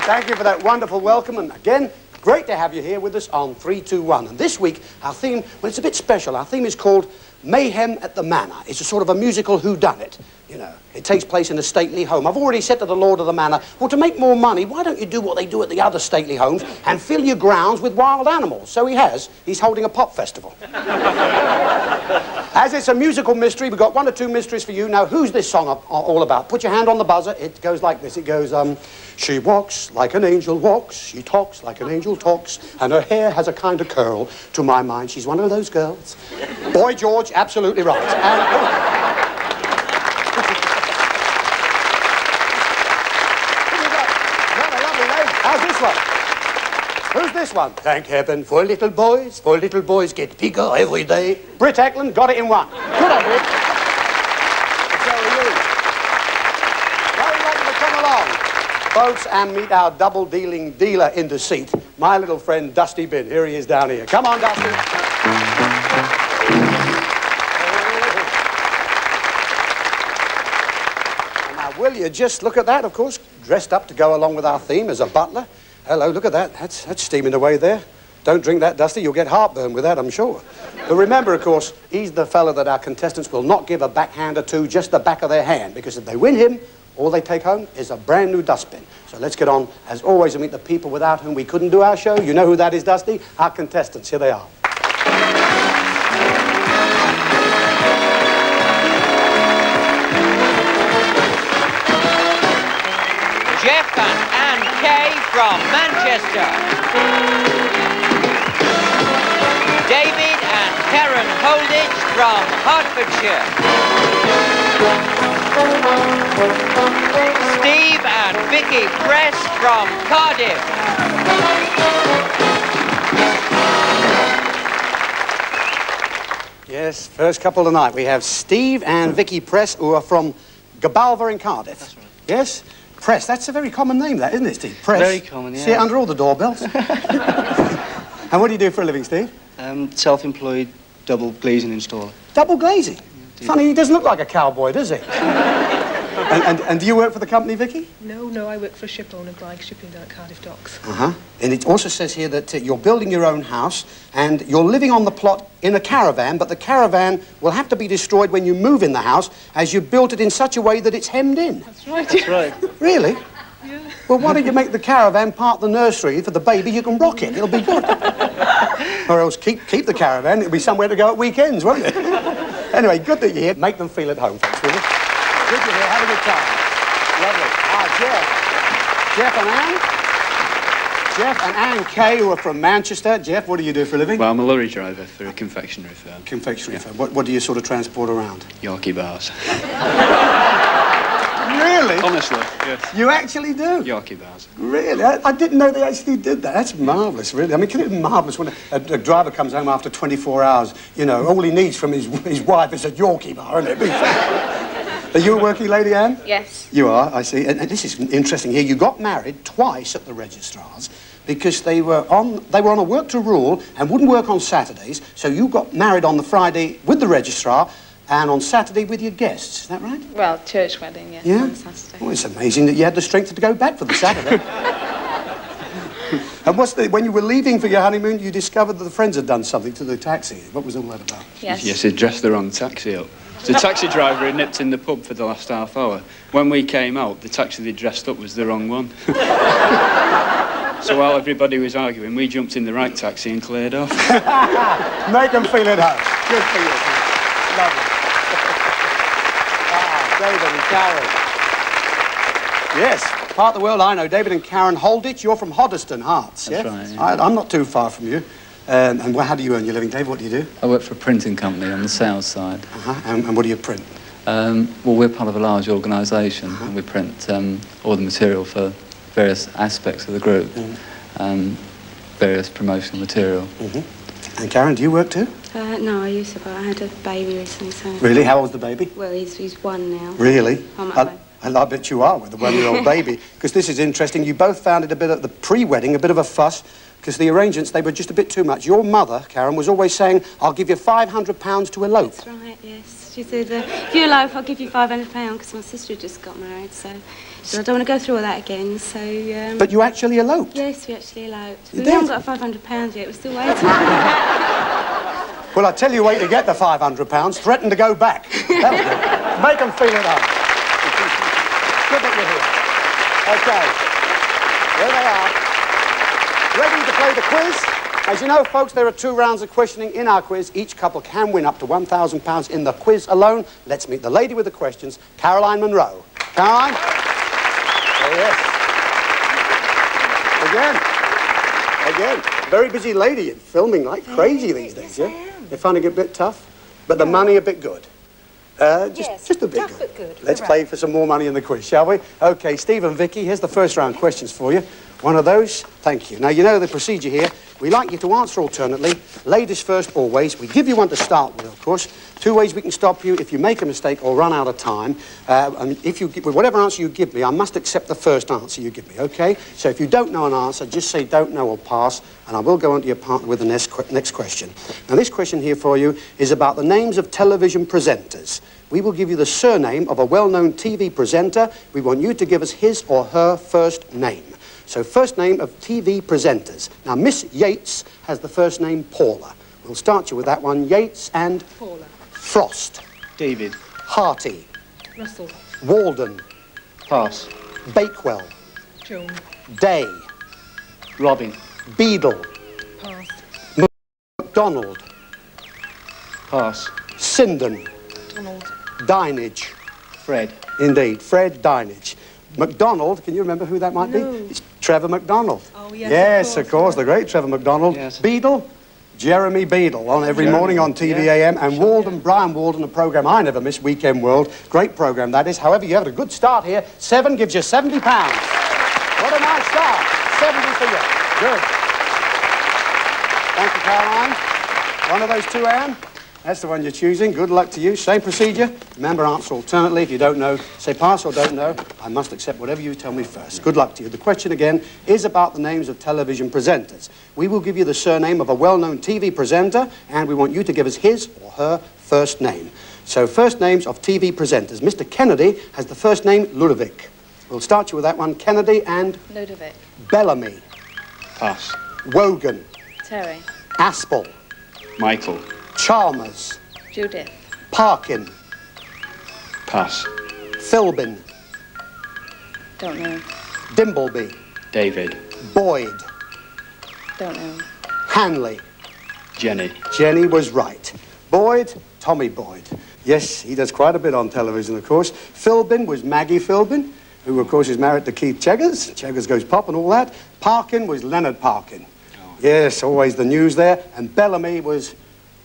Thank you for that wonderful welcome, and again, great to have you here with us on 3, 2, 1. And this week, our theme, well, it's a bit special. Our theme is called Mayhem at the Manor. It's a sort of a musical whodunit. You know, it takes place in a stately home. I've already said to the Lord of the Manor, well, to make more money, why don't you do what they do at the other stately homes and fill your grounds with wild animals? So he has. He's holding a pop festival. As it's a musical mystery, we've got 1 or 2 mysteries for you. Now, who's this song all about? Put your hand on the buzzer. It goes like this. It goes, she walks like an angel walks, she talks like an angel talks, and her hair has a kind of curl. To my mind, she's one of those girls. Boy George, absolutely right. And, how's this one? Who's this one? Thank heaven for little boys get bigger every day. Britt Eklund got it in 1. Good on Britt. So are you. Very welcome to come along, folks, and meet our double-dealing dealer in the seat, my little friend Dusty Bin. Here he is down here. Come on, Dusty. Will you just look at that, of course, dressed up to go along with our theme as a butler. Hello, look at that. That's steaming away there. Don't drink that, Dusty. You'll get heartburn with that, I'm sure. But remember, of course, he's the fella that our contestants will not give a backhander to, just the back of their hand, because if they win him, all they take home is a brand new dustbin. So let's get on, as always, and meet the people without whom we couldn't do our show. You know who that is, Dusty? Our contestants. Here they are. Jeff and Anne Kay from Manchester. David and Karen Holditch from Hertfordshire. Steve and Vicky Press from Cardiff. Yes, first couple tonight. We have Steve and Vicky Press, who are from Gabalva in Cardiff. That's right. Yes? Press, that's a very common name, that, isn't it, Steve? Press. Very common, yeah. See it under all the doorbells. And what do you do for a living, Steve? Self-employed double glazing installer. Double glazing? Yeah, funny, he doesn't look like a cowboy, does he? and do you work for the company, Vicky? No, I work for a ship owner, Glyke Shipping down at Cardiff Docks. Uh-huh. And it also says here that you're building your own house and you're living on the plot in a caravan, but the caravan will have to be destroyed when you move in the house as you built it in such a way that it's hemmed in. That's right. That's right. Really? Yeah. Well, why don't you make the caravan part the nursery for the baby? You can rock it. It'll be good. Or else keep the caravan. It'll be somewhere to go at weekends, won't it? Anyway, good that you're here. Make them feel at home, folks, will you? Good you're here. Have a good time. Lovely. Jeff and Anne Kay, who are from Manchester. Jeff, what do you do for a living? Well, I'm a lorry driver for a confectionery firm. Confectionery firm. What do you sort of transport around? Yorkie bars. Really? Honestly, yes. You actually do? Yorkie bars. Really? I didn't know they actually did that. That's marvellous, really. I mean, can it be marvellous when a driver comes home after 24 hours, you know, all he needs from his wife is a Yorkie bar, isn't it? Are you a working lady, Anne? Yes. You are, I see. And this is interesting here. You got married twice at the registrar's because they were on a work to rule and wouldn't work on Saturdays, so you got married on the Friday with the registrar and on Saturday with your guests. Is that right? Well, church wedding, yes, Yeah? on Saturday. Well, it's amazing that you had the strength to go back for the Saturday. And when you were leaving for your honeymoon, you discovered that the friends had done something to the taxi. What was all that about? Yes. Yes, he'd dressed the wrong taxi up. The taxi driver had nipped in the pub for the last half hour. When we came out, the taxi they'd dressed up was the wrong one. So while everybody was arguing, we jumped in the right taxi and cleared off. Make them feel at home. Good for you. Lovely. David and Karen. Yes, part of the world I know. David and Karen Holditch. You're from Hoddesdon, Hearts. That's yeah? right. Yeah. I'm not too far from you. And how do you earn your living, Dave? What do you do? I work for a printing company on the sales side. And what do you print? Well, we're part of a large organisation, and we print all the material for various aspects of the group, various promotional material. And Karen, do you work too? No, I used to, but I had a baby recently, so... Really? How old's the baby? Well, he's 1 now. Really? I'm at home. I bet you are with the 1-year-old baby, because this is interesting. You both found it a bit at the pre-wedding, a bit of a fuss, because the arrangements, they were just a bit too much. Your mother, Karen, was always saying, I'll give you £500 to elope. That's right, yes. She said, if you elope, I'll give you £500, because my sister had just got married, so So I don't want to go through all that again, so... But you actually eloped? Yes, we actually eloped. You We did? haven't got £500 yet, we're still waiting for that. Well, I'll tell you a way to get the £500. Threaten to go back. That'll do. Make them feel at home. Good that you're here. Okay. There they are. Ready to play the quiz? As you know, folks, there are 2 rounds of questioning in our quiz. Each couple can win up to £1,000 in the quiz alone. Let's meet the lady with the questions, Caroline Monroe. Caroline? Oh, yes. Again. Very busy lady, filming like crazy these days, yeah? You're finding it a bit tough, but the money a bit good. Just a bit tough but good. Let's All play right. for some more money in the quiz, shall we? Okay, Steve and Vicky, here's the first round questions for you. One of those, thank you. Now, you know the procedure here. We like you to answer alternately. Ladies first, always. We give you one to start with, of course. 2 ways we can stop you if you make a mistake or run out of time. And if you, with whatever answer you give me, I must accept the first answer you give me, okay? So if you don't know an answer, just say don't know or pass, and I will go on to your partner with the next question. Now, this question here for you is about the names of television presenters. We will give you the surname of a well-known TV presenter. We want you to give us his or her first name. So first name of TV presenters. Now, Miss Yates has the first name Paula. We'll start you with that one. Yates and... Paula. Frost. David. Harty. Russell. Walden. Pass. Bakewell. Joan. Day. Robin. Beadle. Pass. MacDonald. Pass. Sindon. Donald. Dinage. Fred. Indeed, Fred Dinage. MacDonald, can you remember who that might No. be? It's Trevor MacDonald. Oh, yes, Yes, of of course, the great Trevor MacDonald. Yes. Beadle, Jeremy Beadle, on every morning on TV AM. And Walden, Brian Walden, a programme I never miss, Weekend World. Great programme, that is. However, you had a good start here. 7 gives you £70. What a nice start. 70 for you. Good. Thank you, Caroline. One of those 2, Anne? That's the one you're choosing. Good luck to you. Same procedure. Remember, answer alternately. If you don't know, say pass or don't know. I must accept whatever you tell me first. Good luck to you. The question, again, is about the names of television presenters. We will give you the surname of a well-known TV presenter, and we want you to give us his or her first name. So, first names of TV presenters. Mr. Kennedy has the first name Ludovic. We'll start you with that one. Kennedy and... Ludovic. Bellamy. Pass. Wogan. Terry. Aspel. Michael. Chalmers. Judith. Parkin. Pass. Philbin. Don't know. Dimbleby. David. Boyd. Don't know. Hanley. Jenny. Jenny was right. Boyd, Tommy Boyd. Yes, he does quite a bit on television, of course. Philbin was Maggie Philbin, who, of course, is married to Keith Cheggers. Cheggers Goes Pop and all that. Parkin was Leonard Parkin. Oh. Yes, always the news there. And Bellamy was...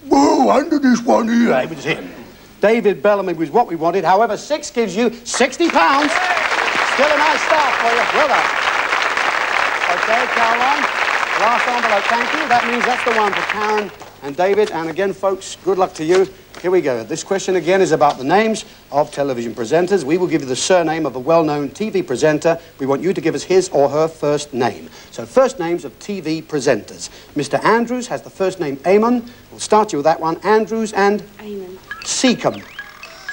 Whoa, under this one here. It was him. David Bellamy was what we wanted. However, 6 gives you £60. Still a nice start for you. Well done. Okay, Caroline. Last envelope, thank you. That means that's the one for Karen and David. And again, folks, good luck to you. Here we go. This question again is about the names of television presenters. We will give you the surname of a well-known TV presenter. We want you to give us his or her first name. So first names of TV presenters. Mr. Andrews has the first name Eamon. We'll start you with that one. Andrews and... Eamon. Seacombe.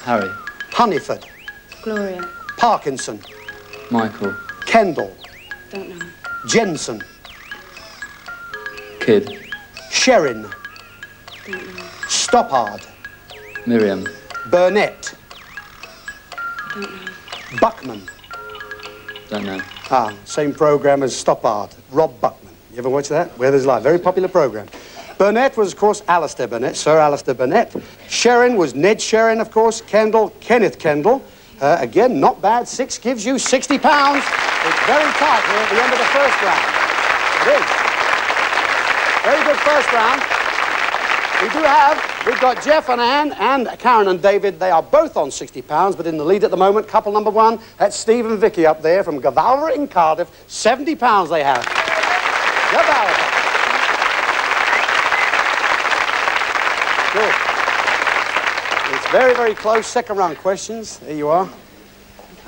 Harry. Honeyford. Gloria. Parkinson. Michael. Kendall. Don't know. Jensen. Kid. Don't Sherin. know. Stoppard. Miriam. Burnett. Don't know. Buckman. Don't know. Ah, same programme as Stoppard. Rob Buckman. You ever watch that? Where There's Life. Very popular programme. Burnett was, of course, Alistair Burnett, Sir Alistair Burnett. Sherin was Ned Sherin, of course. Kendall, Kenneth Kendall. Again, not bad. 6 gives you £60. It's very tight here at the end of the first round. It is. Very good first round. We've got Jeff and Anne and Karen and David. They are both on £60, but in the lead at the moment, couple number 1, that's Steve and Vicky up there from Gavalra in Cardiff. £70 they have. Gavalra. Good. It's very, very close. Second round questions. There you are.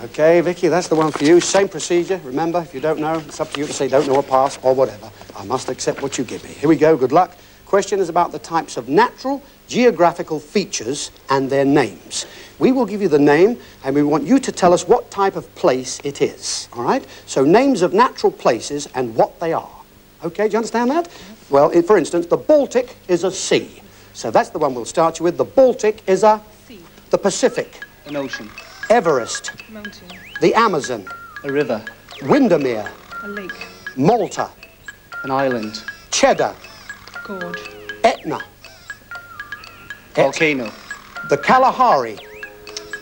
Okay, Vicky, that's the one for you. Same procedure. Remember, if you don't know, it's up to you to say don't know or pass or whatever. I must accept what you give me. Here we go. Good luck. Question is about the types of natural geographical features and their names. We will give you the name, and we want you to tell us what type of place it is, all right? So names of natural places and what they are. Okay, do you understand that? Well, for instance, the Baltic is a sea. So that's the one we'll start you with. The Baltic is a... Sea. The Pacific. An ocean. Everest. Mountain. The Amazon. A river. Windermere. A lake. Malta. An island. Cheddar. Gorge. Etna. Volcano. The Kalahari.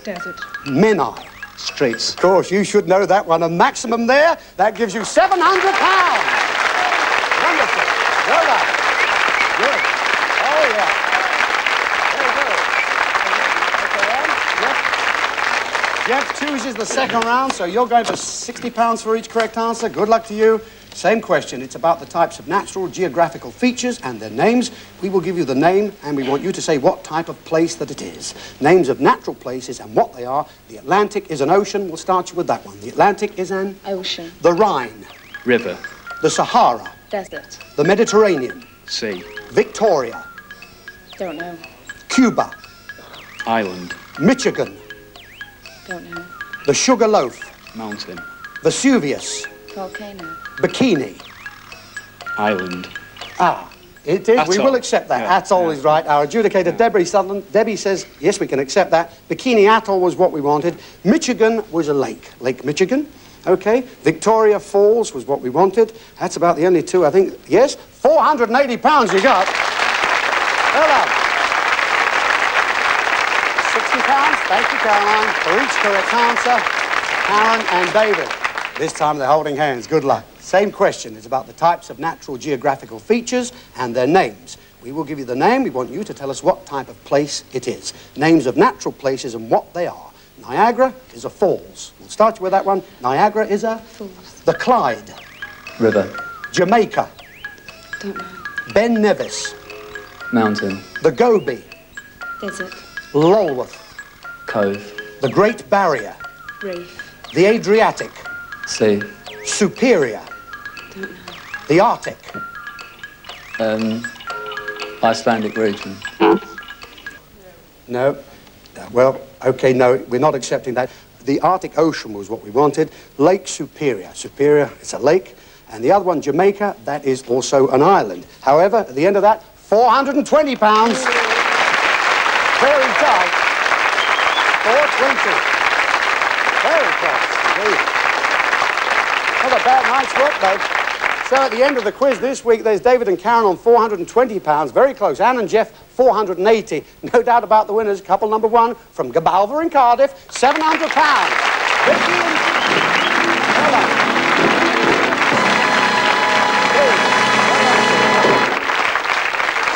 Desert. Menai. Straits. Of course, you should know that one. A maximum there, that gives you £700. Wonderful. Well done. Good. Oh, yeah. Very good. Okay, Jeff chooses the second round, so you're going for £60 for each correct answer. Good luck to you. Same question. It's about the types of natural geographical features and their names. We will give you the name, and we want you to say what type of place that it is. Names of natural places and what they are. The Atlantic is an ocean. We'll start you with that one. The Atlantic is an... Ocean. The Rhine. River. The Sahara. Desert. The Mediterranean. Sea. Victoria. Don't know. Cuba. Island. Michigan. Don't know. The Sugarloaf. Mountain. Vesuvius. Volcano. Bikini. Island. Ah, it is. We Atoll. will accept that. Yeah, Atoll yeah. is right. Our adjudicator, Debbie Sutherland. Debbie says, yes, we can accept that. Bikini Atoll was what we wanted. Michigan was a lake. Lake Michigan. Okay. Victoria Falls was what we wanted. That's about the only two, I think. Yes. £480 you got. Well done. £60. Thank you, Caroline, for each correct answer. Karen and David. This time they're holding hands. Good luck. Same question. It's about the types of natural geographical features and their names. We will give you the name. We want you to tell us what type of place it is. Names of natural places and what they are. Niagara is a falls. We'll start you with that one. Niagara is a... Falls. The Clyde. River. Jamaica. Don't know. Ben Nevis. Mountain. The Gobi. Desert. Lulworth. Cove. The Great Barrier. Reef. The Adriatic. Sea. Superior. Don't know. The Arctic. Icelandic region. No. Well, okay, no, we're not accepting that. The Arctic Ocean was what we wanted. Lake Superior. Superior, it's a lake. And the other one, Jamaica, that is also an island. However, at the end of that, £420. Very tight. 420. Very close, indeed. Not a bad night's work, though. So at the end of the quiz this week, there's David and Karen on £420. Very close. Anne and Jeff, £480. No doubt about the winners. Couple number one from Gabalva in Cardiff, £700. Vicky and... Well done.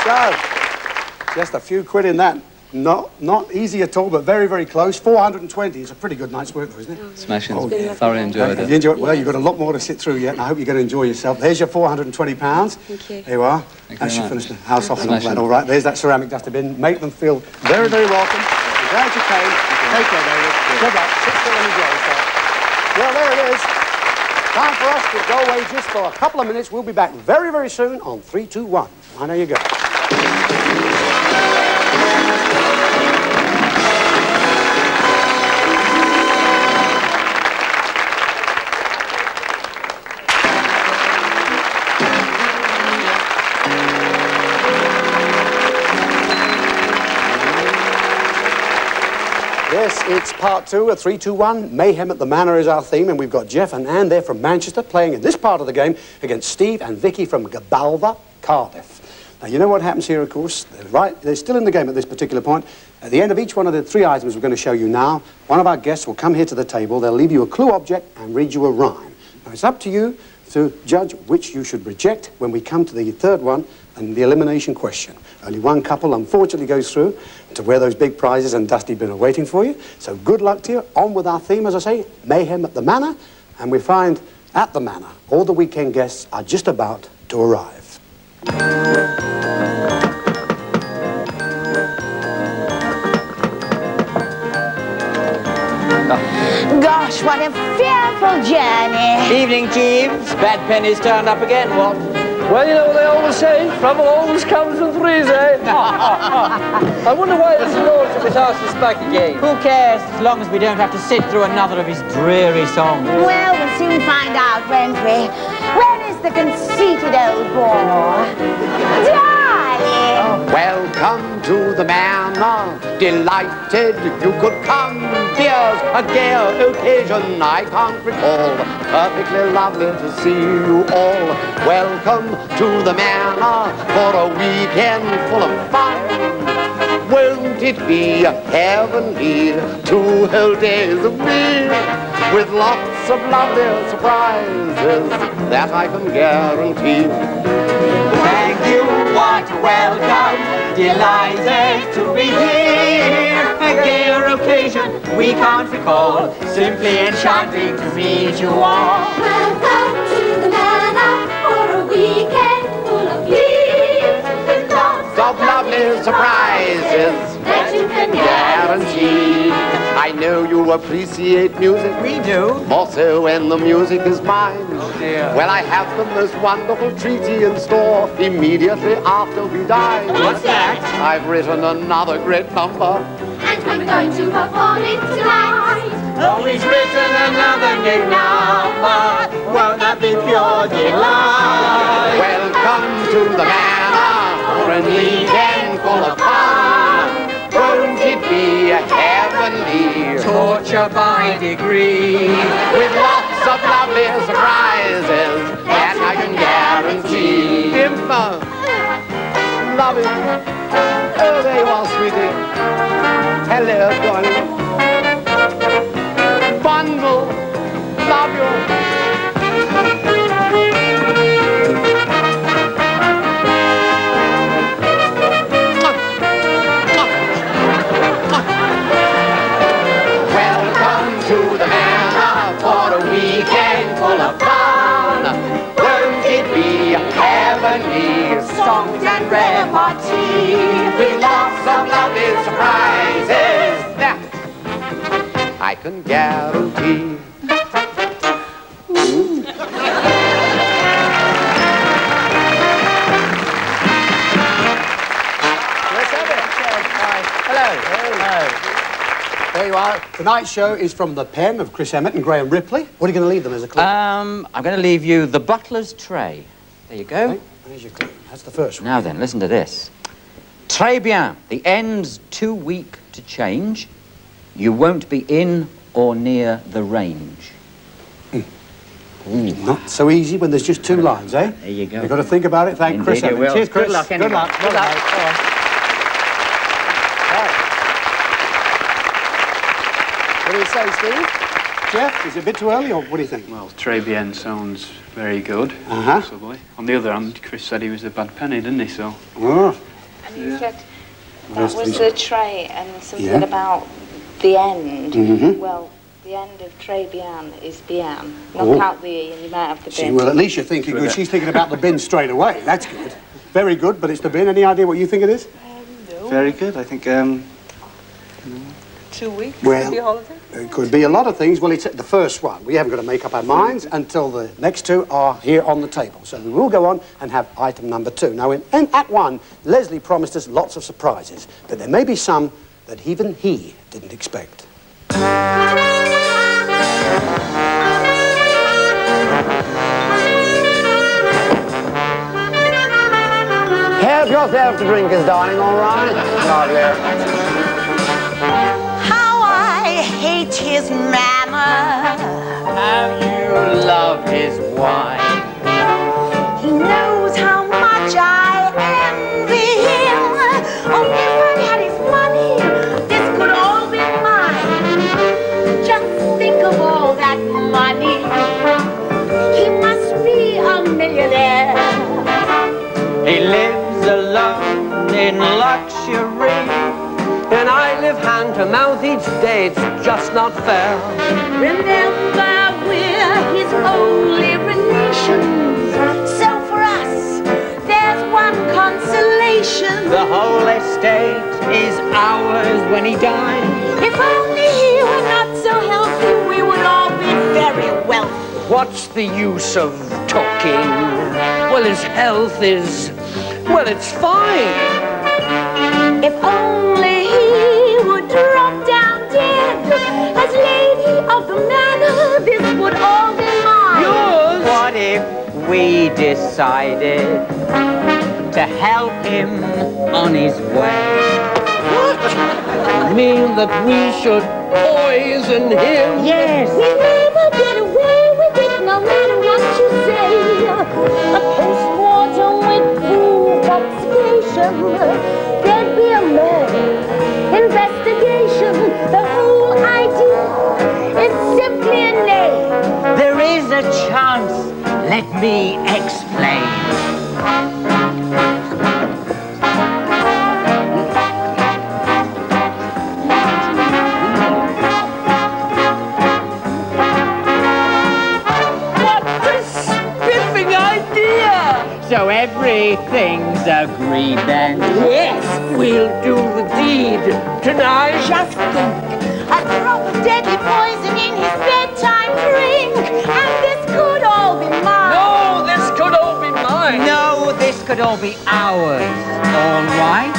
So, just a few quid in that. Not easy at all, but very, very close. 420 is a pretty good night's work, though, isn't it? Smashing. Oh, yeah. Thoroughly enjoyed Have it. you enjoyed it? Well, you've got a lot more to sit through yet, and I hope you're going to enjoy yourself. There's your £420. Thank you. There you are. Thank you That should very finish much. the house off and all that. Smashing. All right, there's that ceramic dust bin. Make them feel very, very welcome. We're glad you came. Take care, David. Good luck. Sit still and enjoy yourself. Well, there it is. Time for us to go away just for a couple of minutes. We'll be back very, very soon on 3, 2, 1. I know you go. Yes, it's part two of 3, 2, 1. Mayhem at the Manor is our theme, and we've got Jeff and Anne there from Manchester playing in this part of the game against Steve and Vicky from Gabalva, Cardiff. Now, you know what happens here, of course? They're still in the game at this particular point. At the end of each one of the 3 items we're going to show you now, one of our guests will come here to the table, they'll leave you a clue object and read you a rhyme. Now, it's up to you to judge which you should reject when we come to the third one and the elimination question. Only one couple, unfortunately, goes through to where those big prizes and dusty bin are waiting for you. So good luck to you. On with our theme, as I say, Mayhem at the Manor. And we find at the Manor, all the weekend guests are just about to arrive. Gosh, what a fearful journey. Evening, Jeeves. Bad pennies turned up again, what? Well, you know what they always say, trouble always comes in threes, eh? I wonder why this lordship has asked us back again. Who cares, as long as we don't have to sit through another of his dreary songs? Well, we'll soon find out, won't we? Where is the conceited old bore? Darling! Welcome to the manor, delighted you could come. Here's a gay occasion I can't recall. Perfectly lovely to see you all. Welcome to the manor for a weekend full of fun. Won't it be heavenly 2 whole days of me, with lots of lovely surprises that I can guarantee. Thank you, what a welcome, delighted to be here. A gayer occasion we can't recall, simply enchanting to meet you all. Welcome to the manor for a weekend full of glee, with lots of lovely surprises that you can guarantee. I know you appreciate music. We do. More so when the music is mine. Oh dear. Well, I have the most wonderful treaty in store immediately after we dine. What's that? I've written another great number, and we're going to perform it tonight. Oh, he's written another new number. Won't that be pure delight? Welcome to the manor for a weekend full of fun. Won't it be heavenly? Torture by degree, with lots of lovely surprises that I can guarantee. Impa, love it. Oh, there you are, sweetie. Hello, darling. Bundle, love you. To the manor for a weekend full of fun. Won't it be heavenly? songs and repartee, with lots of lovely surprises that I can guarantee. Hello. There you are. Tonight's show is from the pen of Chris Emmett and Graham Ripley. What are you going to leave them as a clue? I'm going to leave you The Butler's Tray. There you go. Okay, there's your clue. That's the first one. Now then, listen to this. Très bien. The end's too weak to change. You won't be in or near the range. Not so easy when there's just 2 lines, eh? There you go. You've got to think about it. Thank Chris Emmett. Cheers, Chris. Good luck, anyway. Good luck. Good luck. What do you say, Steve? Jeff, is it a bit too early, or what do you think? Well, Très bien sounds very good, Uh-huh. possibly. On the other hand, Chris said he was a bad penny, didn't he? So. Oh. And you said Yes, that was please. the tray and something Yeah. about the end. Mhm. Well, the end of très bien is bien. Knock Oh. out the E and you might have the See, bin. well, at least you're thinking good. She's thinking about the bin straight away. That's good. Very good, but it's the bin. Any idea what you think it is? No. Very good. I think 2 weeks, Well, maybe a holiday. It could be a lot of things. Well, it's the first one. We haven't got to make up our minds until the next 2 are here on the table. So we will go on and have item number 2. Now, in Act 1, Leslie promised us lots of surprises, but there may be some that even he didn't expect. Help yourself to drinkers, darling, all right? Lovely. How I hate his manner. How you love his wine. He knows how much I envy him. Oh, if I had his money, this could all be mine. Just think of all that money. He must be a millionaire. He lives alone in luxury. And I live hand to mouth each day, it's just not fair. Remember, we're his only relations. So for us, there's one consolation. The whole estate is ours when he dies. If only he were not so healthy, we would all be very wealthy. What's the use of talking? Well, Well, his health is... well, it's fine. If only he would drop down dead as lady of the manor, this would all be mine. Yours? What if we decided to help him on his way? You mean that we should poison him? Yes. We never get away with it, no matter what you say. A post-mortem with full intoxication. There'd be a murder investigation. The whole idea is simply a name. There is a chance. Let me explain. So everything's agreed then? Yes, we'll do the deed tonight. Just think, a drop of deadly poison in his bedtime drink, and this could all be mine. No, this could all be mine. No, this could all be ours. All right?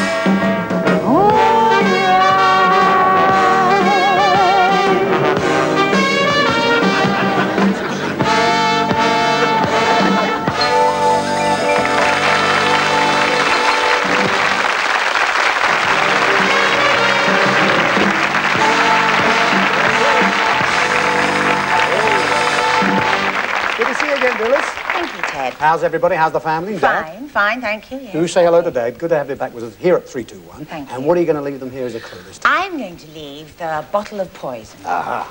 Good to see you again, Dillis. Thank you, Ted. How's everybody? How's the family? Dad? Fine, fine, thank you. Yes. Do say hello to Dave. Good to have you back with us here at 321. Thank And you. what are you going to leave them here as a clue this time? I'm going to leave the bottle of poison. Aha.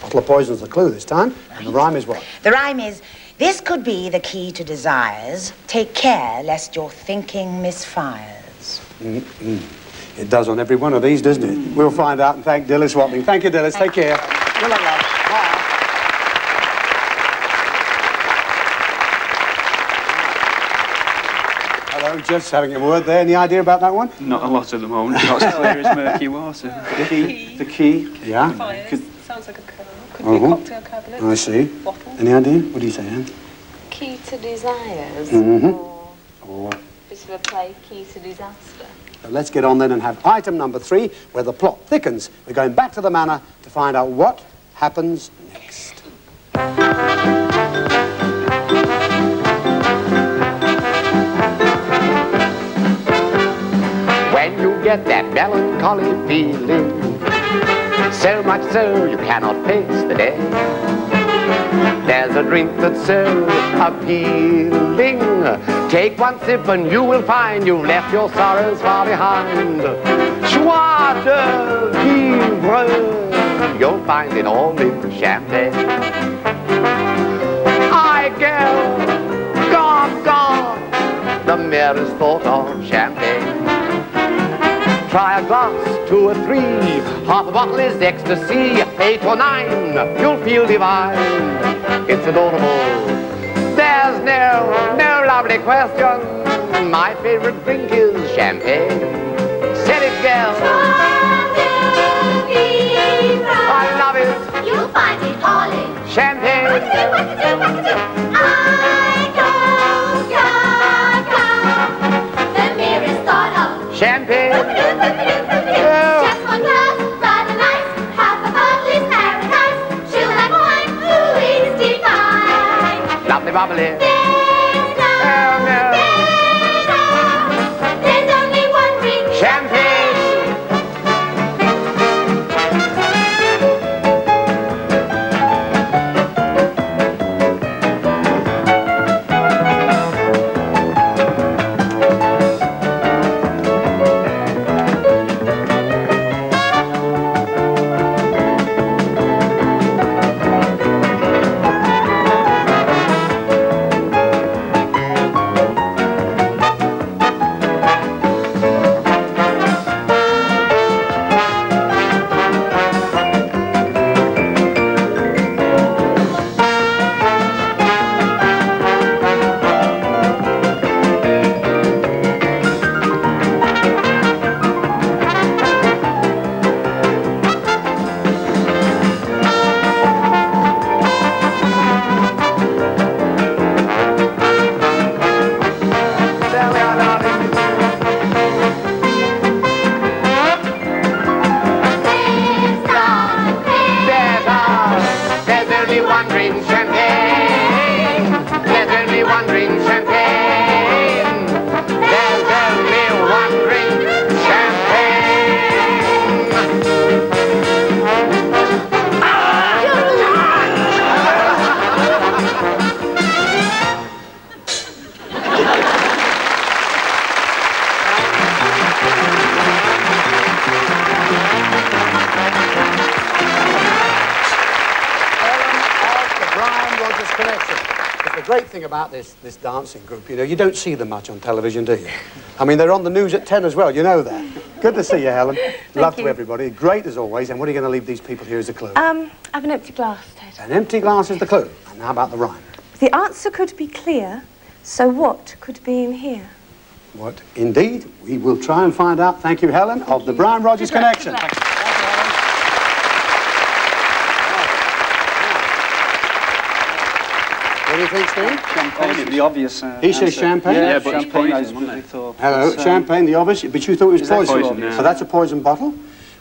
Bottle of poison's the clue this time. And the rhyme is what? The rhyme is, this could be the key to desires. Take care lest your thinking misfires. It does on every one of these, doesn't it? We'll find out and thank Dillis Watling. Thank you, Dillis. Take care. Good luck, love. Bye. Hello, just having a word there. Any idea about that one? Not a lot at the moment. Not as clear as murky water. The key. Yeah. Fires. Sounds like a kernel. Could be a cocktail cabinet. I see. Bottle. Any idea? What do you say, Anne? Key to desires. Or Bit of a play, key to disaster. let's get on then and have item number 3, where the plot thickens. We're going back to the manor to find out what happens next. When you get that melancholy feeling, so much so you cannot face the day, there's a drink that's so appealing. Take one sip and you will find you've left your sorrows far behind. Joie de vivre, you'll find it all in champagne. I go, gone, gone, the merest thought of champagne. Try a glass, 2 or 3, half a bottle is ecstasy, 8 or 9, you'll feel divine. It's adorable, there's no lovely question. My favorite drink is champagne. Said it, girl. I love it. You'll find it all in Champagne. what to do. I go, the merest thought of Champagne. just one glass, rather nice. Half a bottle is paradise. Chill like wine, ooh, it's divine. Lovely bubbly. There's only one drink. Champagne. great thing about this dancing group, you know, you don't see them much on television, do you? I mean, they're on the news at 10 as well, you know that. Good to see you, Helen. Love to everybody. Great as always. And what are you going to leave these people here as a clue? I have an empty glass, Ted. An empty glass is the clue. And how about the rhyme? The answer could be clear, so what could be in here? What, indeed? We will try and find out. Thank you, Helen, of the Brian Rogers Connection. Thank you, Helen. What do you think, Steve? Champagne, the obvious. He says champagne? Yeah, but champagne. it's poison, wasn't it? Hello, champagne, the obvious, but you thought it was poison. Poison, yeah. So that's a poison bottle.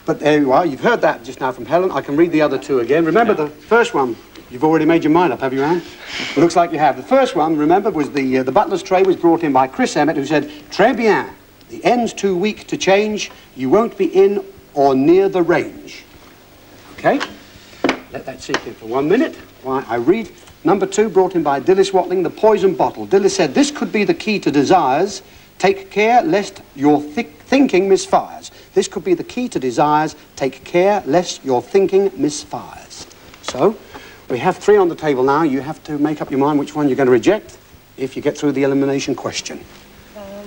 But there you are. You've heard that just now from Helen. I can read the other two again. Remember the first one. You've already made your mind up, have you, Anne? It looks like you have. The first one, remember, was the butler's tray was brought in by Chris Emmett, who said, "Très bien. The end's too weak to change. You won't be in or near the range." Okay? Let that sink in for 1 minute while I read. Number two, brought in by Dillis Watling, the poison bottle. Dillis said, "This could be the key to desires. Take care lest your thinking misfires." This could be the key to desires. Take care lest your thinking misfires. So, we have three on the table now. You have to make up your mind which one you're going to reject if you get through the elimination question.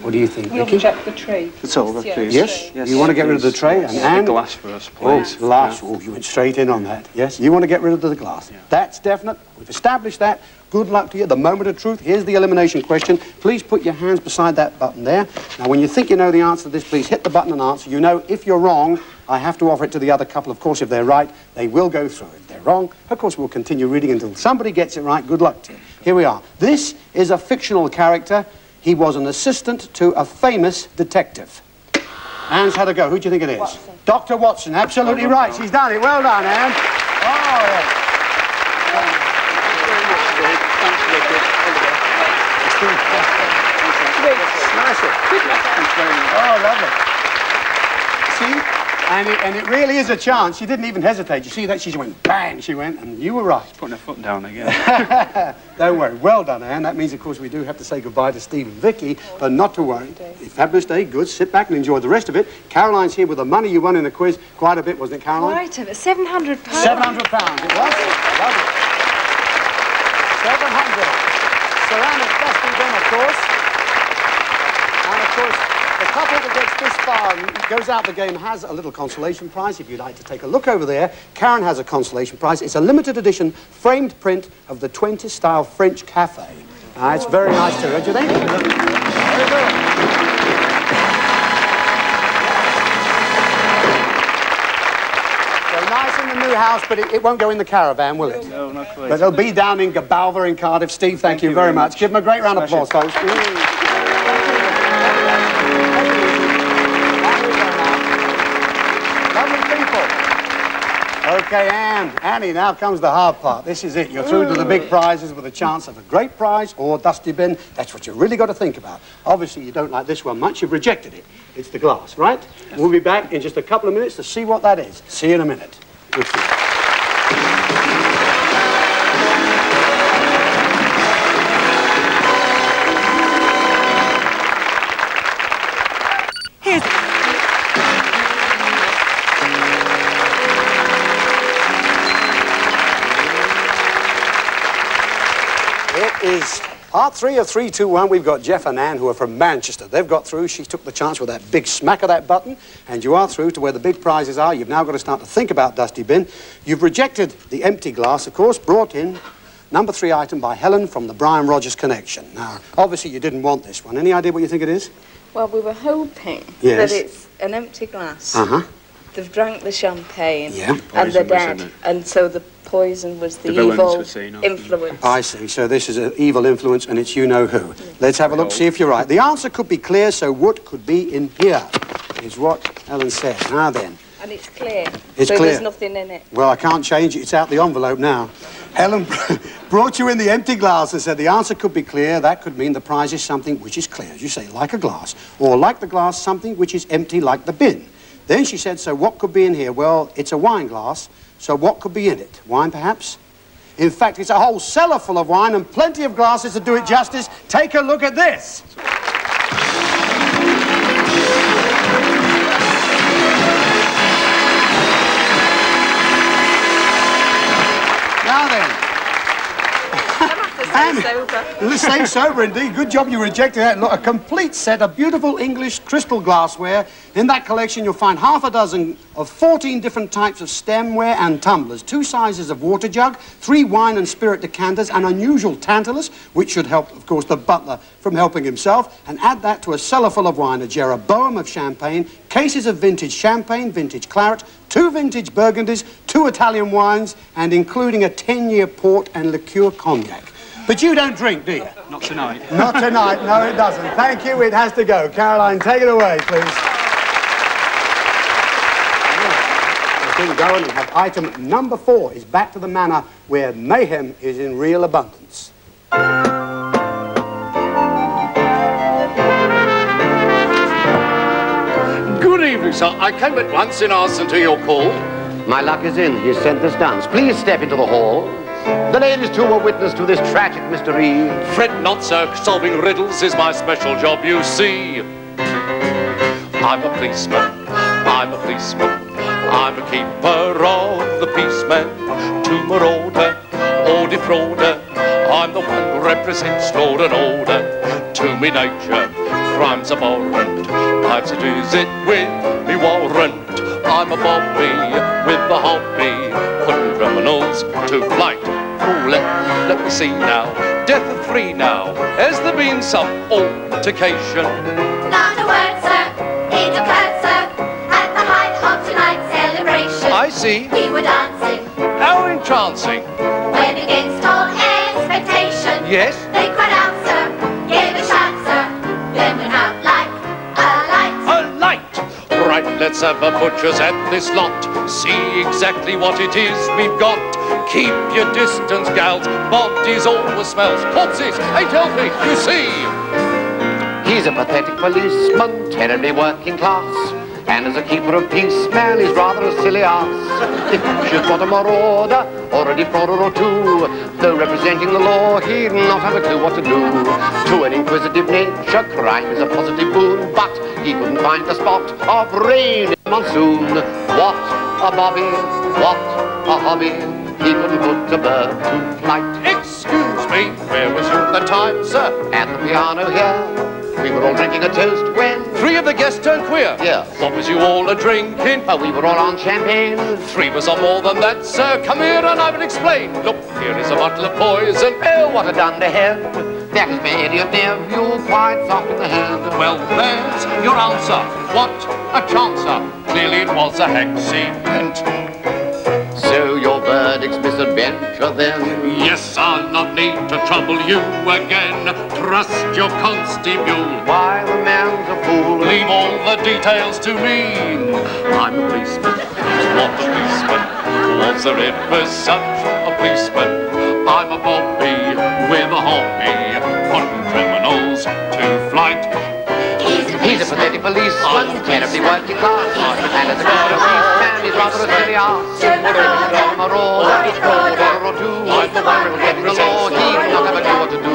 What do you think, We'll Vicky? reject the tray. It's over, please. Yes? Yes, you want to get rid of the tray? Yes. And Anne? The glass first, Oh, please. glass. Oh, you went straight in on that. Yes? You want to get rid of the glass. Yeah. That's definite. We've established that. Good luck to you. The moment of truth. Here's the elimination question. Please put your hands beside that button there. Now, when you think you know the answer to this, please hit the button and answer. You know, if you're wrong, I have to offer it to the other couple. Of course, if they're right, they will go through. If they're wrong, of course, we'll continue reading until somebody gets it right. Good luck to you. Here we are. This is a fictional character. He was an assistant to a famous detective. Anne's had a go. Who do you think it is? Watson. Dr. Watson. Absolutely right. She's done it. Well done, Anne. Oh, yeah. Smash it. Oh, lovely. See? And it really is a chance. She didn't even hesitate. You see that? She just went bang. She went, and you were right. Putting her foot down again. Don't worry. Well done, Anne. That means, of course, we do have to say goodbye to Steve and Vicky, but not to worry. Fabulous day. Good. Sit back and enjoy the rest of it. Caroline's here with the money you won in the quiz. Quite a bit, wasn't it, Caroline? Right, over £700. £700. It was? Lovely. 700. Ceramic dusty bin, of course. And, of course, the couple that gets this far and goes out the game has a little consolation prize. If you'd like to take a look over there, Karen has a consolation prize. It's a limited edition framed print of the 20s-style French cafe. It's very nice too, don't you think? Very good. So nice in the new house, but it won't go in the caravan, will it? No, not quite. But it'll be down in Gabalva in Cardiff. Steve, thank you very much. Give them a great round of applause, folks. Okay, Annie, now comes the hard part. This is it. You're through to the big prizes with a chance of a great prize or dusty bin. That's what you really got to think about. Obviously, you don't like this one much. You've rejected it. It's the glass, right? Yes. We'll be back in just a couple of minutes to see what that is. See you in a minute. Good to see you. Is part 3 of 3, 2, 1. We've got Jeff and Anne, who are from Manchester. They've got through. She took the chance with that big smack of that button, and you are through to where the big prizes are. You've now got to start to think about Dusty Bin. You've rejected the empty glass, of course, brought in number 3 item by Helen from the Brian Rogers Connection. Now, obviously, you didn't want this one. Any idea what you think it is? Well, we were hoping Yes. that it's an empty glass. Uh-huh. They've drank the champagne, Yeah. and they're Poison was in dead. it. And so the poison was the villains evil were seen off. influence. I see. So this is an evil influence, and it's you-know-who. Let's have a look, see if you're right. The answer could be clear, so what could be in here is what Helen said. Now then. And it's clear. It's so clear. There's nothing in it. Well, I can't change it. It's out the envelope now. Helen brought you in the empty glass and said the answer could be clear. That could mean the prize is something which is clear, as you say, like a glass. Or like the glass, something which is empty, like the bin. Then she said, so what could be in here? Well, it's a wine glass, so what could be in it? Wine, perhaps? In fact, it's a whole cellar full of wine and plenty of glasses to do it justice. Take a look at this. Now then. Stay sober. Stay sober, indeed. Good job you rejected that. Look, a complete set of beautiful English crystal glassware. In that collection, you'll find half a dozen of 14 different types of stemware and tumblers, 2 sizes of water jug, 3 wine and spirit decanters, an unusual tantalus, which should help, of course, the butler from helping himself, and add that to a cellar full of wine, a Jeroboam of champagne, cases of vintage champagne, vintage claret, 2 vintage burgundies, 2 Italian wines, and including a 10-year port and liqueur cognac. But you don't drink, do you? Not tonight. Not tonight. No, it doesn't. Thank you. It has to go. Caroline, take it away, please. Keep going and have item number 4 is Back to the Manor, where mayhem is in real abundance. Good evening, sir. I came at once in answer to your call. My luck is in. He's sent this dance. Please step into the hall. The ladies, too, were witness to this tragic mystery. Fret not, sir. Solving riddles is my special job, you see. I'm a policeman. I'm a policeman. I'm a keeper of the peace, man. To marauder or defrauder, I'm the one who represents law and order. To me nature, crime's abhorrent. I've seduced it with me warrant. I'm a bobby with the hobby, putting criminals to flight. Oh, let me see now. Death of 3 now. Has there been some altercation? Not a word, sir. It occurred, sir, at the height of tonight's celebration. I see. We were dancing. How entrancing. When against all expectation. Yes? They cried out, sir. Gave a shout, sir. Then went out like a light. A light. Right, let's have a butcher's at this lot. See exactly what it is we've got. Keep your distance, gals. Bodies always smells. Corpses ain't healthy, you see. He's a pathetic policeman, terribly working class. And as a keeper of peace, man, he's rather a silly ass. If she's got a marauder or a defrauder or 2, though representing the law, he'd not have a clue what to do. To an inquisitive nature, crime is a positive boon, but he couldn't find a spot of rain in monsoon. What a bobby, what a hobby, he couldn't put a bird to flight. Excuse me, where was you at the time, sir? At the piano here. We were all drinking a toast when 3 of the guests turned queer. Yeah. What was you all a-drinking? We were all on champagne. 3 was on more than that, sir. Come here and I will explain. Look, here is a bottle of poison. Oh, what a dunderhead. That is my idiot nephew, quite soft in the hand. Well, there's your answer. What a chancer. Clearly it was a accident. So your verdict's misadventure then? Yes, I'll not need to trouble you again. Trust your constable. Why, the man's a fool. Leave all the details to me. I'm a policeman. What a policeman. Was there ever such a policeman? I'm a bobby with a hobby, putting criminals to flight. He's a pathetic policeman, terribly working class. And as a keeper of peace, man, he's rather a silly ass. A marauder or 2, I'm the one representing the law. He'd not have a clue what to do.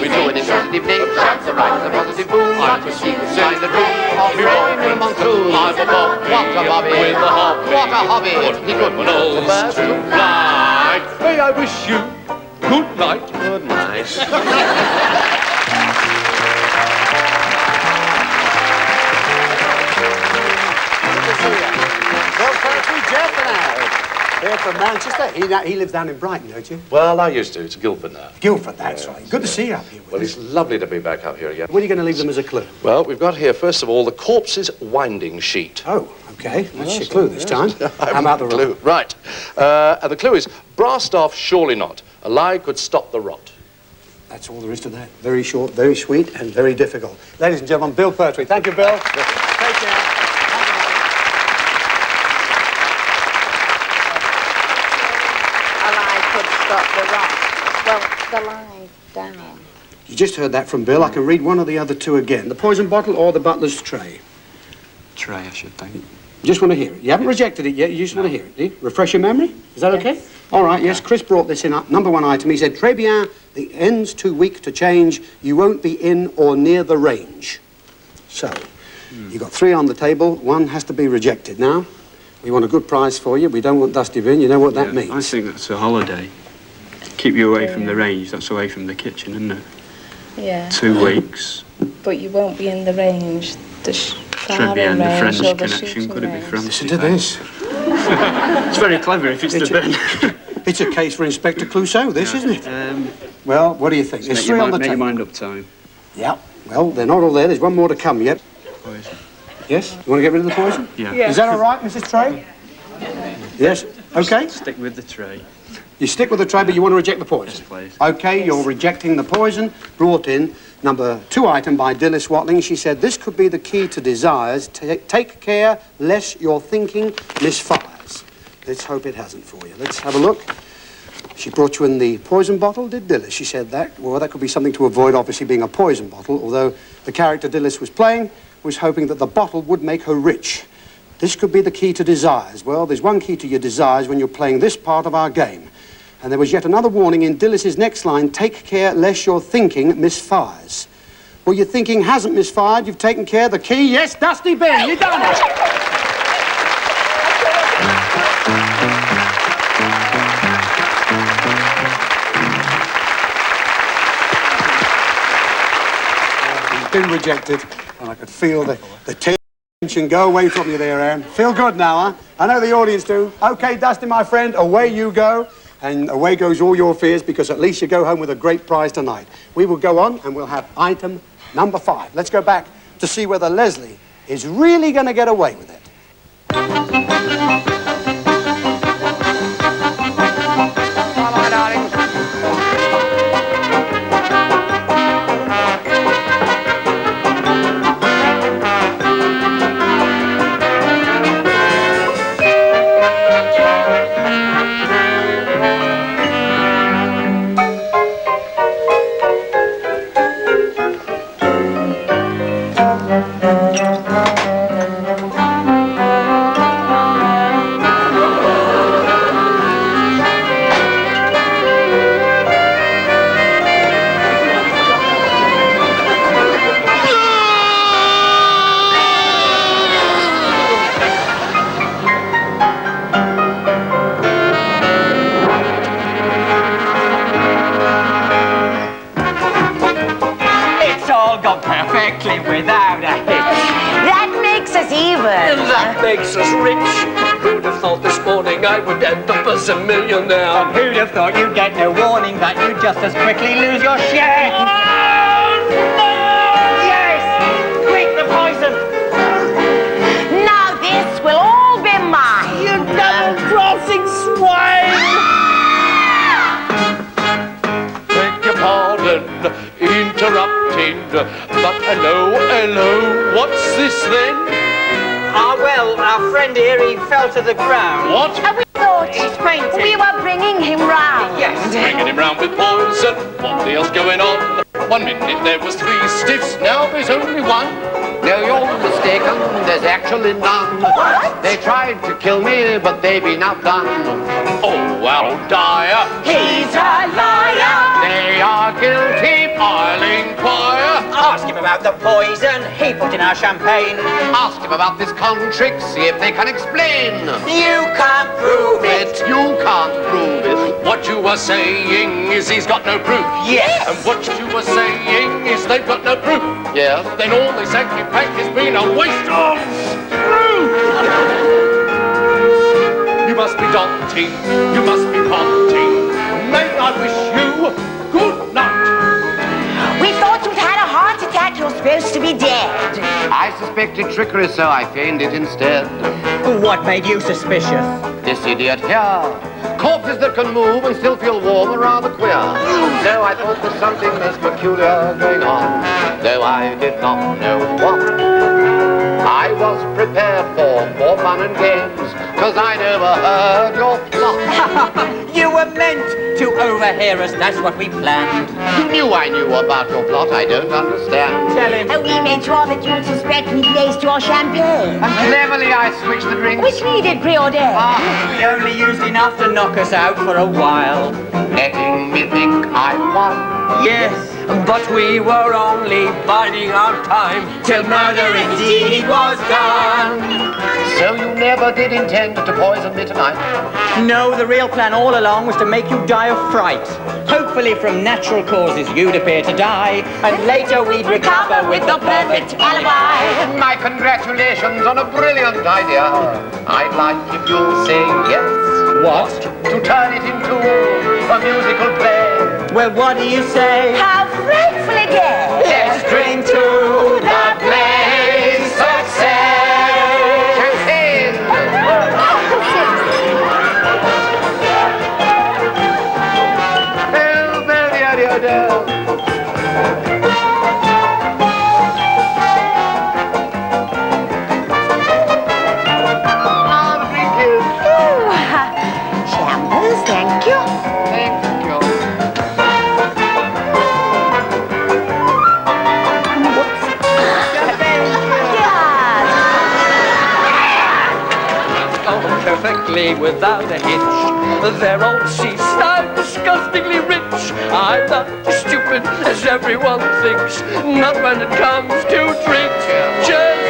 We do an inquisitive nature, the right is a positive boon, but he could find the truth of rain in a monsoon. I'm a bobby What a hobby, with a hobby, what a hobby, he couldn't put a bird to fly. May I wish you good night. Good night. Here from Manchester. He lives down in Brighton, don't you? Well, I used to. It's Guildford now. Guildford, that's right. Good to see you up here with Well, us. it's lovely to be back up here again. What are you going to leave them as a clue? Well, we've got here, first of all, the corpse's winding sheet. Oh, okay. That's your clue this time. How about the clue? Right. And the clue is, brass staff, surely not. A lie could stop the rot. That's all there is to that. Very short, very sweet, and very difficult. Ladies and gentlemen, Bill Pertwee. Thank you, Bill. Take care. Well, the lie down. You just heard that from Bill. I can read one or the other 2 again. The poison bottle or the butler's tray? Tray, I should think. You just want to hear it. You haven't rejected it yet. You just want to hear it, do you? Refresh your memory? Is that okay? All right, yes. Chris brought this in. Number 1 item. He said, Très bien, the end's too weak to change. You won't be in or near the range. So, you've got 3 on the table. 1 has to be rejected. Now, we want a good prize for you. We don't want dusty bin. You know what that means. I think that's a holiday. keep you away from the range. That's away from the kitchen, isn't it? Yeah. 2 weeks. But you won't be in the range. The Should be in the French connection. Could it be French? Listen to this. It's very clever if it's the bin. It's a case for Inspector Clouseau, this, isn't it? Well, what do you think? There's Make 3 on the your table. mind up time. Yeah. Well, they're not all there. There's one more to come yet. Poison. Yes? You want to get rid of the poison? Yeah. Is that all right, Mrs. Trey? Yes? Okay. Stick with the tray. You stick with the tray, but you want to reject the poison? Yes, please. Okay, you're rejecting the poison. Brought in, number 2 item by Dilys Watling. She said, this could be the key to desires. Take care, lest your thinking misfires. Let's hope it hasn't for you. Let's have a look. She brought you in the poison bottle, did Dilys? She said that. Well, that could be something to avoid, obviously, being a poison bottle, although the character Dilys was playing was hoping that the bottle would make her rich. This could be the key to desires. Well, there's one key to your desires when you're playing this part of our game. And there was yet another warning in Dilys' next line, take care lest your thinking misfires. Well, your thinking hasn't misfired. You've taken care of the key. Yes, Dusty Ben, you've done it. Been rejected, and I could feel the tension go away from you there, Aaron. Feel good now, huh? I know the audience do. Okay, Dusty, my friend, away you go, and away goes all your fears, because at least you go home with a great prize tonight. We will go on, and we'll have item number 5. Let's go back to see whether Leslie is really going to get away with it. Without a hitch. That makes us even. That makes us rich. Who'd have thought this morning I would end up as a millionaire? And who'd have thought you'd get no warning that you'd just as quickly lose your share? Oh, no! Yes! Quick, the poison! Now this will all be mine. You double-crossing swine! Beg your pardon, interrupting, but hello, what's this then? Well, our friend here, he fell to the ground. What? And we thought He's fainting. we were bringing him round. Yes. Bringing him round with poison, what the hell's going on? 1 minute there was 3 stiffs, now there's only 1. No, you're mistaken, there's actually none. What? They tried to kill me, but they be outdone. Oh, well, dire. He's a liar. They are guilty. I'll inquire. Ask him about the poison he put in our champagne. Ask him about this con trick, see if they can explain. You can't prove it. You can't prove it. What you are saying is he's got no proof. Yes. And what you are saying is they've got no proof. Yes. Then all this hanky-pank has been a waste of proof. You must be daunting, you must be haunting. May I wish you good night. We thought you'd had a heart attack. You're supposed to be dead. I suspected trickery, so I feigned it instead. What made you suspicious? This idiot here. Corpses that can move and still feel warm are rather queer. So I thought there's something most peculiar going on, though I did not know what. I was prepared for more fun and games, 'cause I never heard your plot. You were meant to overhear us, that's what we planned. You knew I knew about your plot, I don't understand. Tell him. Oh, we made sure that you'd suspect we placed your champagne, And cleverly I switched the drinks. which needed preordained. We only used enough to knock us out for a while. Letting me think I won. Yes. but we were only biding our time till murder indeed was done. So you never did intend to poison me tonight? No, the real plan all along was to make you die of fright. Hopefully from natural causes you'd appear to die, and later we'd recover with the perfect alibi. My congratulations on a brilliant idea. I'd like if you'll say yes. What? To turn it into a musical play. Well, what do you say? How frightfully gay! Let's drink to the play's success! Champagne! Chambers, thank you. Thank you. Perfectly without a hitch. They're all ceased. I'm disgustingly rich. I'm not as stupid as everyone thinks. Not when it comes to drink. Just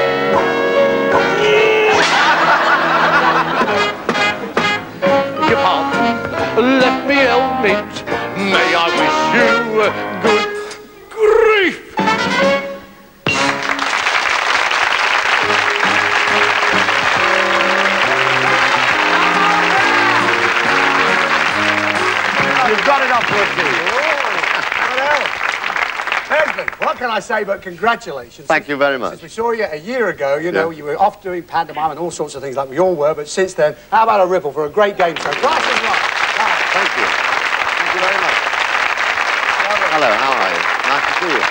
Your pardon, let me help it. May I wish you good grief. You've got it off to a T. Leslie, what can I say but congratulations. Thank you very much. Since we saw you a year ago, you know, you were off doing pantomime and all sorts of things like we all were, but since then, how about a ripple for a great game show? Price is right. Thank you. Thank you very much. Hello, how are you? Nice to see you.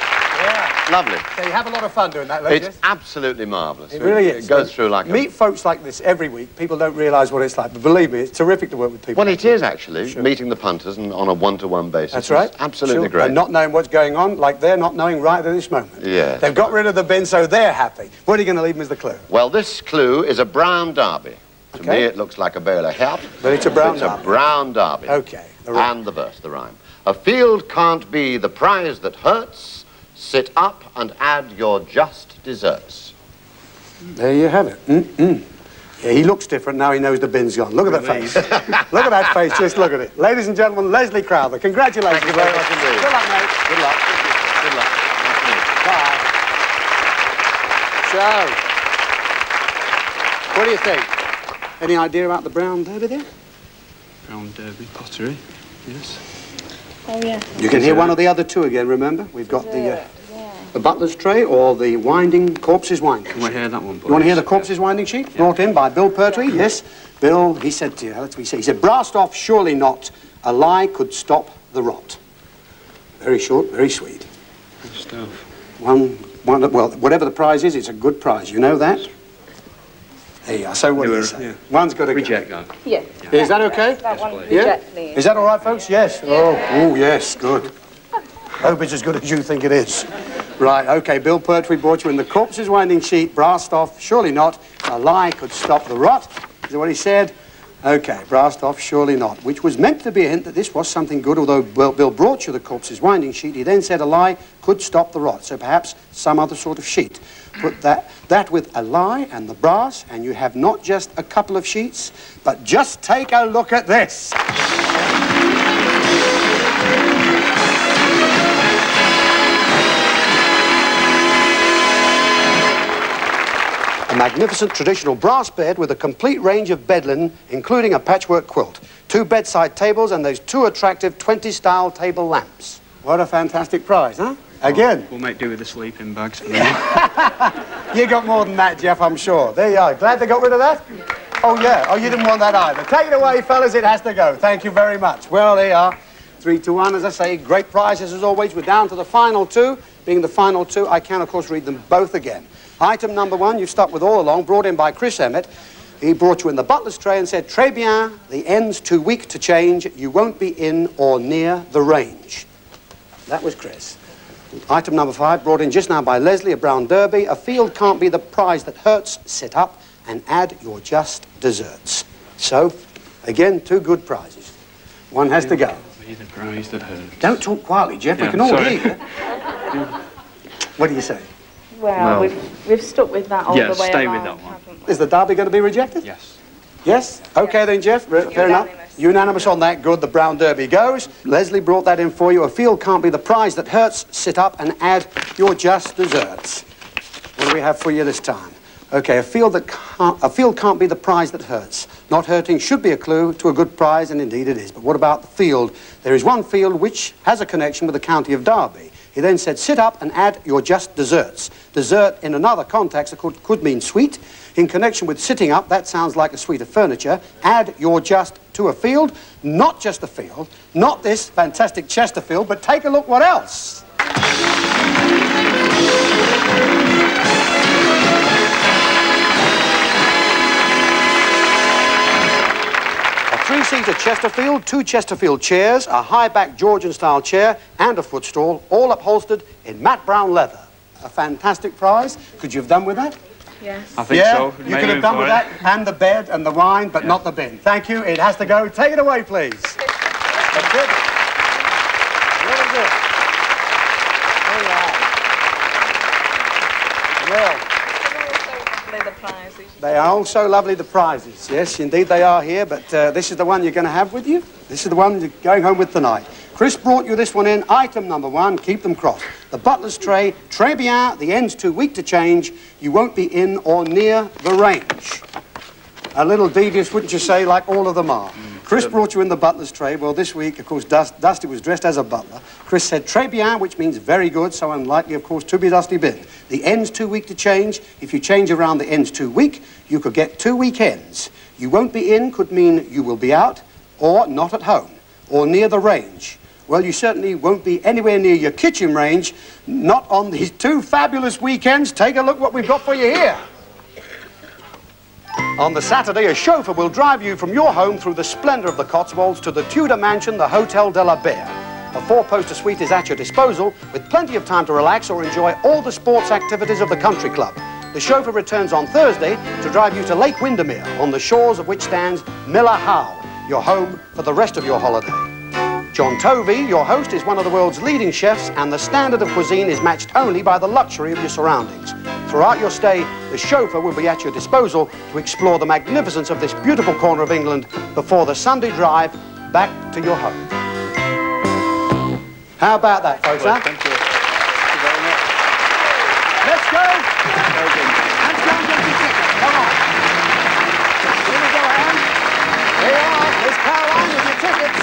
Yeah. Lovely. So you have a lot of fun doing that, ladies. It's absolutely marvellous. It really is. It goes through like Meet folks like this every week. People don't realise what it's like, but believe me, it's terrific to work with people. Well, it is actually, meeting the punters and on a one-to-one basis. That's right. It's absolutely Sure. great. And not knowing what's going on, like they're not knowing right at this moment. Yeah. They've got rid of the bin, so they're happy. What are you going to leave them as the clue? Well, this clue is a brown derby. To Okay. me, it looks like a bale of help. But it's a brown It's derby. a brown derby. Okay. The rhyme. And the verse, the rhyme. A field can't be the prize that hurts. Sit up and add your just deserts. There you have it. Yeah, he looks different now he knows the bin's gone. Look at that face. Look at that face, just look at it. Ladies and gentlemen, Leslie Crowther, congratulations. Thank you very much indeed. Good luck, mate. Good luck. Good luck. Nice to meet you. Bye. So, what do you think? Any idea about the brown derby there? Brown Derby pottery, yes. Oh, yeah. You can hear one of the other two again, remember? We've got the butler's tray or the winding corpses winding. Can we hear that one, boys? You want to hear the corpses winding sheet? Yeah. Brought in by Bill Pertwee, yes. Bill, he said to you, let's see, he said, blast off, surely not. A lie could stop the rot. Very short, very sweet. Good stuff. Well, whatever the prize is, it's a good prize. You know that? There you are. So what do you say? Yeah. One's got to Reject that. Yeah. Is that okay? That one, please. Yeah? reject, please. Is that all right, folks? Yes. Oh, yes, good. Hope it's as good as you think it is. Right, okay, Bill Pertwee brought you in the corpse's winding sheet, brassed off, surely not. A lie could stop the rot. Is that what he said? Okay, brassed off, surely not. Which was meant to be a hint that this was something good, although Bill brought you the corpse's winding sheet. He then said a lie could stop the rot, so perhaps some other sort of sheet. Put that with a lie and the brass, and you have not just a couple of sheets, but just take a look at this. A magnificent traditional brass bed with a complete range of bed linen, including a patchwork quilt, 2 bedside tables, and those 2 attractive 20-style table lamps. What a fantastic prize, huh? Again. We'll make do with the sleeping bags. You got more than that, Jeff, I'm sure. There you are. Glad they got rid of that? Oh, yeah. Oh, you didn't want that either. Take it away, fellas. It has to go. Thank you very much. Well, there you are. 3-1, as I say. Great prizes, as always. We're down to the final 2. Being the final 2, I can, of course, read them both again. Item number 1, you've stuck with all along, brought in by Chris Emmett. He brought you in the butler's tray and said, Très bien, the end's too weak to change. You won't be in or near the range. That was Chris. Item number 5, brought in just now by Leslie, a brown derby. A field can't be the prize that hurts. Sit up and add your just desserts. So, again, 2 good prizes. One has to go. Be the prize that hurts. Don't talk quietly, Jeff. We Yeah, can all sorry. hear you. What do you say? Well, we've stuck with that all the way stay along, with that one. haven't we? Is the derby going to be rejected? Yes. Yes? Okay then, Jeff. Fair enough. Unanimous on that. Good. The brown derby goes. Leslie brought that in for you. A field can't be the prize that hurts. Sit up and add your just desserts. What do we have for you this time? Okay, a field can't be the prize that hurts. Not hurting should be a clue to a good prize, and indeed it is. But what about the field? There is one field which has a connection with the county of Derby. He then said, sit up and add your just desserts. Dessert in another context could mean sweet. In connection with sitting up, that sounds like a suite of furniture. Add your just to a field, not just a field, not this fantastic Chesterfield, but take a look what else. A three-seater Chesterfield, 2 Chesterfield chairs, a high-back Georgian-style chair, and a footstool, all upholstered in matte brown leather. A fantastic prize. Could you have done with that? Yes. I think so. You could have done with that, and the bed and the wine, but not the bin. Thank you. It has to go. Take it away, please. That's good. Really good. Well, they are also lovely, the prizes. Yes, indeed they are here, but this is the one you're going to have with you. This is the one you're going home with tonight. Chris brought you this one in. Item number 1, keep them crossed. The butler's tray, très bien, the end's too weak to change. You won't be in or near the range. A little devious, wouldn't you say, like all of them are. Chris brought you in the butler's tray. Well, this week, of course, Dusty was dressed as a butler. Chris said très bien, which means very good, so unlikely, of course, to be Dusty bin. The end's too weak to change. If you change around the end's too weak, you could get 2 weekends. You won't be in could mean you will be out, or not at home, or near the range. Well, you certainly won't be anywhere near your kitchen range, not on these 2 fabulous weekends. Take a look what we've got for you here. On the Saturday, a chauffeur will drive you from your home through the splendour of the Cotswolds to the Tudor mansion, the Hotel de la Bear. A 4-poster suite is at your disposal, with plenty of time to relax or enjoy all the sports activities of the country club. The chauffeur returns on Thursday to drive you to Lake Windermere, on the shores of which stands Miller Howe, your home for the rest of your holiday. John Tovey, your host, is one of the world's leading chefs, and the standard of cuisine is matched only by the luxury of your surroundings. Throughout your stay, the chauffeur will be at your disposal to explore the magnificence of this beautiful corner of England before the Sunday drive back to your home. How about that, folks, huh? Thank you. Thank you very much. Let's go! Let's go and get your tickets. Come on. Here we go, Anne. Here you are. There's Caroline with your tickets.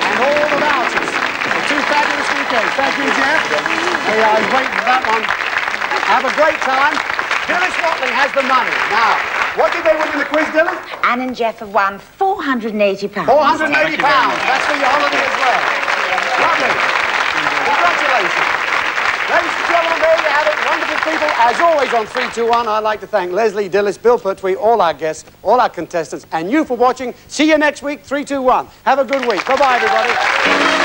And all the vouchers for 2 fabulous weekends. Thank you, Jeff. There you are. He's waiting for that one. Have a great time. Dilys Watling has the money. Now, what did they win in the quiz, Dilys? Anne and Jeff have won £480. £480. That's for your holiday as well. Lovely. Congratulations. Ladies and gentlemen, there you have it. Wonderful people. As always on 321, I'd like to thank Leslie, Dilys, Bill Pertwee, all our guests, all our contestants, and you for watching. See you next week, 321. Have a good week. Bye-bye, everybody.